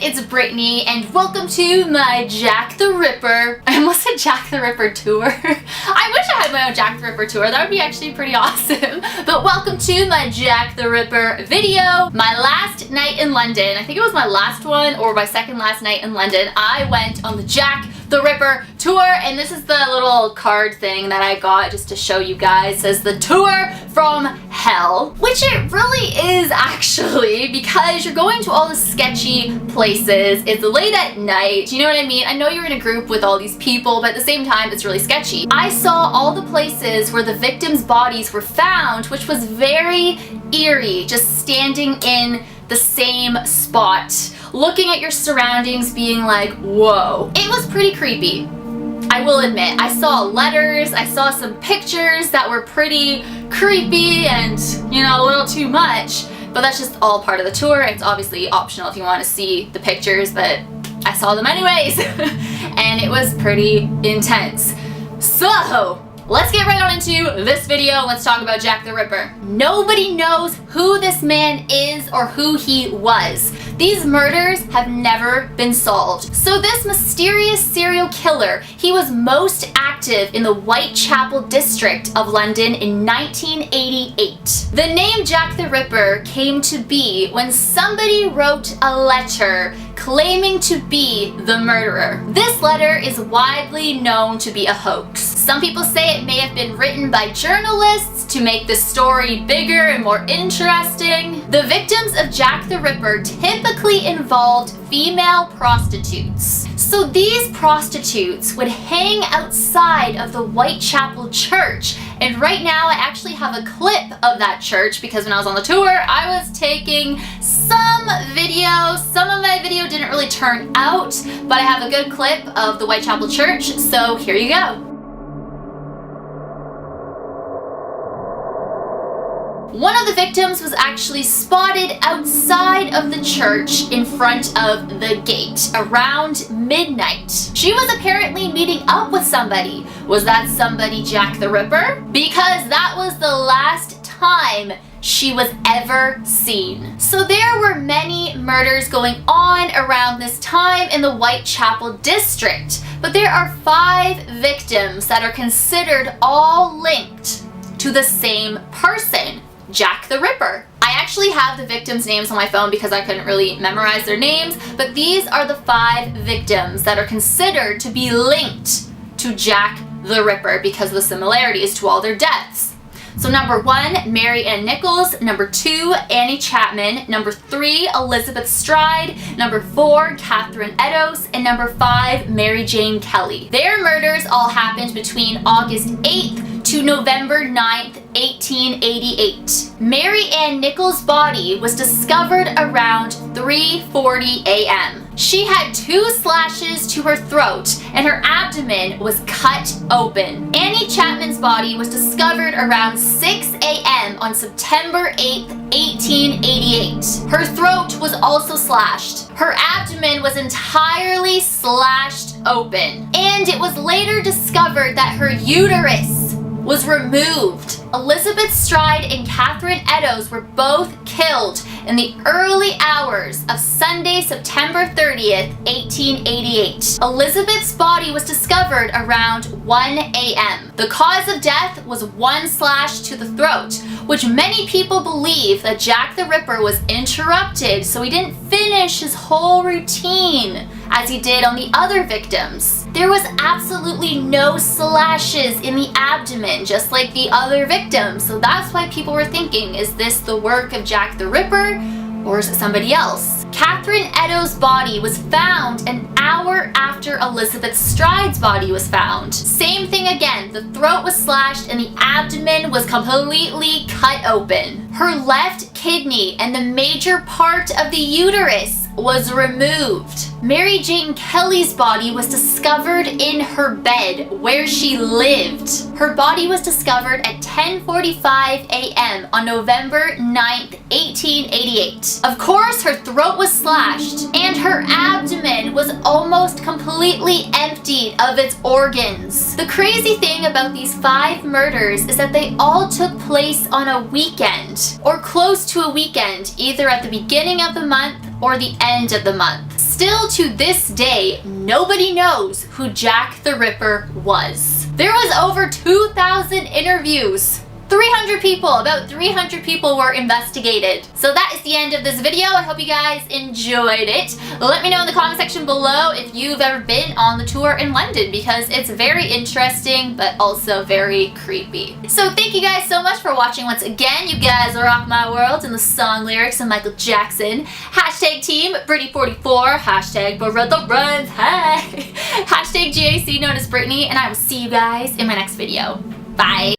it's Brittney, and welcome to my Jack the Ripper. I almost said Jack the Ripper tour. I wish I had my own Jack the Ripper tour. That would be actually pretty awesome. But welcome to my Jack the Ripper video. My last night in London, I think it was my last one or my second last night in London, I went on the Jack the Ripper tour, and this is the little card thing that I got just to show you guys. It says the tour from hell, which it really is actually, because you're going to all the sketchy places. It's late at night, you know what I mean? I know you're in a group with all these people, but at the same time it's really sketchy. I saw all the places where the victims' bodies were found, which was very eerie, just standing in the same spot, looking at your surroundings, being like, whoa. It was pretty creepy, I will admit. I saw letters, I saw some pictures that were pretty creepy and, you know, a little too much, but that's just all part of the tour. It's obviously optional if you want to see the pictures, but I saw them anyways, and it was pretty intense. So, let's get right on into this video. Let's talk about Jack the Ripper. Nobody knows who this man is or who he was. These murders have never been solved. So this mysterious serial killer, he was most active in the Whitechapel district of London in 1988. The name Jack the Ripper came to be when somebody wrote a letter claiming to be the murderer. This letter is widely known to be a hoax. Some people say it may have been written by journalists to make the story bigger and more interesting. The victims of Jack the Ripper typically involved female prostitutes. So these prostitutes would hang outside of the Whitechapel church, and right now I actually have a clip of that church because when I was on the tour I was taking some video. Some of my video didn't really turn out, but I have a good clip of the Whitechapel church, so here you go. One of the victims was actually spotted outside of the church in front of the gate around midnight. She was apparently meeting up with somebody. Was that somebody Jack the Ripper? Because that was the last time she was ever seen. So there were many murders going on around this time in the Whitechapel district, but there are 5 victims that are considered all linked to the same person, Jack the Ripper. I actually have the victims' names on my phone because I couldn't really memorize their names, but these are the 5 victims that are considered to be linked to Jack the Ripper because of the similarities to all their deaths. So number 1, Mary Ann Nichols. Number 2, Annie Chapman. Number 3, Elizabeth Stride. Number 4, Catherine Eddowes. And number 5, Mary Jane Kelly. Their murders all happened between August 8th to November 9th, 1888. Mary Ann Nichols' body was discovered around 3:40 a.m. She had 2 slashes to her throat and her abdomen was cut open. Annie Chapman's body was discovered around 6 a.m. on September 8th, 1888. Her throat was also slashed. Her abdomen was entirely slashed open. And it was later discovered that her uterus was removed. Elizabeth Stride and Catherine Eddowes were both killed in the early hours of Sunday, September 30th, 1888. Elizabeth's body was discovered around 1 a.m. The cause of death was 1 slash to the throat, which many people believe that Jack the Ripper was interrupted so he didn't finish his whole routine as he did on the other victims. There was absolutely no slashes in the abdomen, just like the other victims. So that's why people were thinking, is this the work of Jack the Ripper or is it somebody else? Catherine Eddowes' body was found an hour after Elizabeth Stride's body was found. Same thing again, the throat was slashed and the abdomen was completely cut open. Her left kidney and the major part of the uterus was removed. Mary Jane Kelly's body was discovered in her bed where she lived. Her body was discovered at 10:45 a.m. on November 9th, 1888. Of course, her throat was slashed and her abdomen was almost completely emptied of its organs. The crazy thing about these 5 murders is that they all took place on a weekend or close to a weekend, either at the beginning of the month or the end of the month. still to this day, nobody knows who Jack the Ripper was. There was over 2,000 interviews. 300 people, about 300 people were investigated. So that is the end of this video. I hope you guys enjoyed it. Let me know in the comment section below if you've ever been on the tour in London, because it's very interesting but also very creepy. So thank you guys so much for watching once again. You guys rock my world in the song lyrics of Michael Jackson. Hashtag team Brittney44, hashtag Brother Runs, hey. Hashtag GAC known as Brittney, and I will see you guys in my next video. Bye.